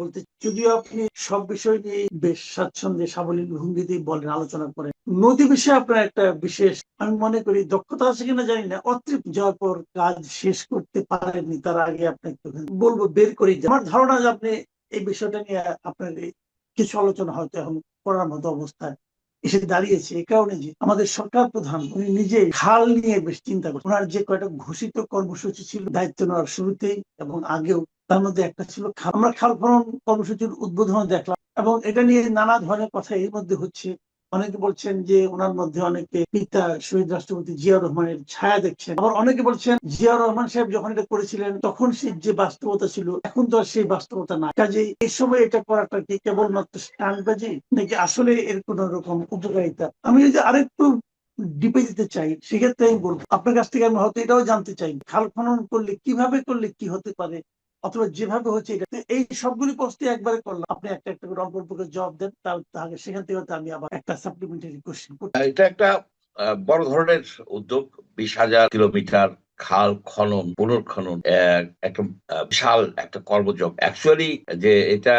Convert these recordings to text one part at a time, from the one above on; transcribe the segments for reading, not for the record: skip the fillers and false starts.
বলতে যদিও আপনি সব বিষয় নিয়ে বেশ স্বাচ্ছন্দ্যে সাবলীল ভঙ্গিতেই বলেন, আলোচনা করেন। নদী বিষয়ে আপনার একটা বিশেষ, আমি মনে করি, দক্ষতা আছে কিনা জানি না, অতৃপ্ত যাওয়ার পর কাজ শেষ করতে পারেননি, তার আগে আপনাকে বলবো বের করে যান। আমার ধারণা যে আপনি এই বিষয়টা নিয়ে আপনার কিছু আলোচনা হয়তো এখন করার মতো অবস্থায় এসে দাঁড়িয়েছে। এই কারণে যে আমাদের সরকার প্রধান উনি নিজে খাল নিয়ে বেশ চিন্তা করছেন। ওনার যে কয়টা ঘোষিত কর্মসূচি ছিল দায়িত্ব নেওয়ার শুরুতেই এবং আগেও, তার মধ্যে একটা ছিল খাল। আমরা খাল খনন কর্মসূচির উদ্বোধন দেখলাম এবং এটা নিয়ে নানা ধরনের কথা এর মধ্যে হচ্ছে। অনেকে বলছেন যে ওনার মধ্যে অনেকে পিতা শহীদ রাষ্ট্রপতি জিয়াউর রহমানের ছায়া দেখছেন, আবার অনেকে বলছেন জিয়াউর রহমান সাহেব যখন এটা করেছিলেন তখন সেই যে বাস্তবতা ছিল এখন তো আর সেই বাস্তবতা না। কাজে এই সময় এটা করাটা কি কেবলমাত্র স্টান্টবাজি নাকি আসলে এর কোন রকম উপকারিতা? আমি যদি আরেকটু ডিপে যেতে চাই সেক্ষেত্রে আমি বলবো আপনার কাছ থেকে আমি হয়তো এটাও জানতে চাই খাল খনন করলে কিভাবে করলে কি হতে পারে, অথবা যেভাবে হচ্ছে এটা। এই সবগুলি প্রশ্ন একবারে করলাম, আপনি একটা একটা করে অল্প অল্প করে জবাব দেন, তাহলে সেখান থেকে হয়তো আমি আবার একটা সাপ্লিমেন্টারি কোশ্চেন করতে। এটা একটা বড় ধরনের উদ্যোগ। 20,000 কিলোমিটার খাল খনন পুনর্খনন একটা বিশাল একটা কর্মযোগ অ্যাকচুয়ালি। যে এটা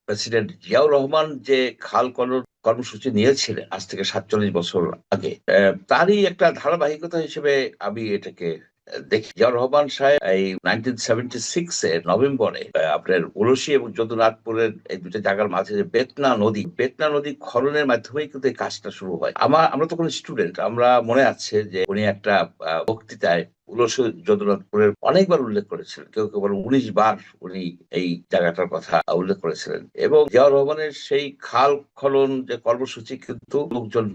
প্রেসিডেন্ট জিয়াউর রহমান যে খাল খনন কর্মসূচি নিয়েছিলেন আজ থেকে 47 বছর আগে, তারই একটা ধারাবাহিকতা হিসেবে আমি এটাকে দেখি। জিয়াউর রহমান সাহেব এই 1976 নভেম্বরে আপনার উলসি এবং যদুনাথপুরের এই দুটো জায়গার মাঝে যে বেতনা নদী খননের মাধ্যমেই কিন্তু এই কাজটা শুরু হয়। আমরা তখন স্টুডেন্ট, আমরা মনে আছে যে উনি একটা বক্তৃতায় উলসি যদুনাথপুরের অনেকবার উল্লেখ করেছিলেন, কেউ কেউ বলেন 19 বার উনি এই জায়গাটার কথা উল্লেখ করেছিলেন। এবং জিয়াউর রহমানের সেই খাল খনন যে কর্মসূচি কিন্তু লোকজন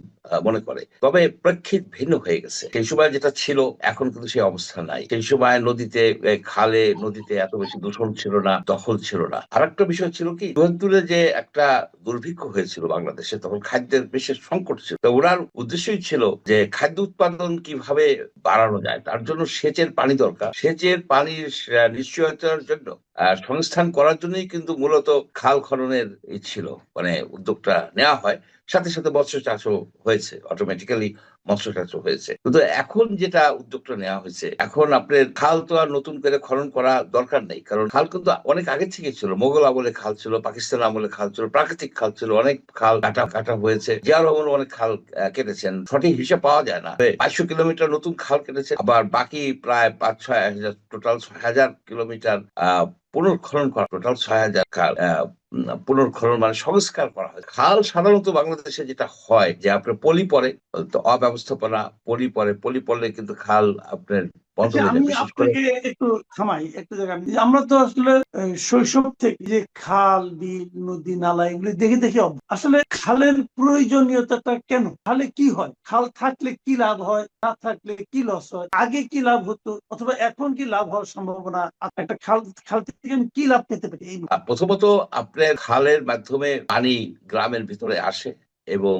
মনে করে, তবে প্রেক্ষিত ভিন্ন হয়ে গেছে। সেই সময় যেটা ছিল এখন কিন্তু সেই অবস্থা নাই। সেই সময় নদীতে এত বেশি দূষণ ছিল না, দখল ছিল না। আর একটা বিষয় ছিল কি, ৭২ যে একটা দুর্ভিক্ষ হয়েছিল বাংলাদেশে, তখন খাদ্যের বিশেষ সংকট ছিল। তো ওনার উদ্দেশ্যই ছিল যে খাদ্য উৎপাদন কিভাবে বাড়ানো যায়, তার জন্য সেচের পানি দরকার। সেচের পানির নিশ্চয়তার জন্য সংস্থান করার জন্যই কিন্তু মূলত খাল খননের ছিল, মানে উদ্যোগটা নেওয়া হয়। সাথে সাথে মৎস্য চাষও হয়েছে, অটোমেটিক্যালি মৎস্য চাষও হয়েছে। কিন্তু এখন যেটা উদ্যোগটা নেওয়া হয়েছে, এখন আপনার খাল তো আর নতুন করে খনন করা দরকার নেই, কারণ খাল কিন্তু অনেক আগে থেকে ছিল। মোগল আমলে খাল ছিল, পাকিস্তান আমলে খাল ছিল, প্রাকৃতিক খাল ছিল, অনেক খাল কাটা কাটা হয়েছে। জিয়াউর রহমান অনেক খাল কেটেছেন, সঠিক হিসাব পাওয়া যায় না। 500 কিলোমিটার নতুন খাল কেটেছে, আবার বাকি প্রায় 5-6 হাজার, টোটাল 6,000 কিলোমিটার পুনর্খনন করা, টোটাল 6,000 খাল পুনর্খনন মানে সংস্কার করা হয়। খাল সাধারণত বাংলাদেশে যেটা হয় যে আপনার পলি পড়ে, তো অব্যবস্থাপনা, পলি পড়লে কিন্তু খাল আপনার বন্ধ আচ্ছা, হয়ে আমি যায়, বিশেষ করে। আপনাকে একটু থামাই একটা জায়গায়। আমরা তো আসলে শৈশব থেকে যে খাল বিল নদী নালা এগুলি দেখে দেখে আসলে খালের প্রয়োজনীয়তাটা কেন, খালে কি হয়, খাল থাকলে কি লাভ হয়, না থাকলে কি লস হয়, আগে কি লাভ হতো অথবা এখন কি লাভ হওয়ার সম্ভাবনা, একটা খাল খাল থেকে আমি কি লাভ পেতে পারি এই। প্রথমত আপনার খালের মাধ্যমে পানি গ্রামের ভিতরে আসে, এবং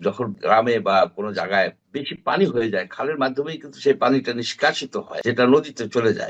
যখন গ্রামে বা কোনো জায়গায় বেশি পানি হয়ে যায়, খালের মাধ্যমেই কিন্তু সেই পানিটা নিষ্কাশিত হয়, যেটা নদীতে চলে যায়।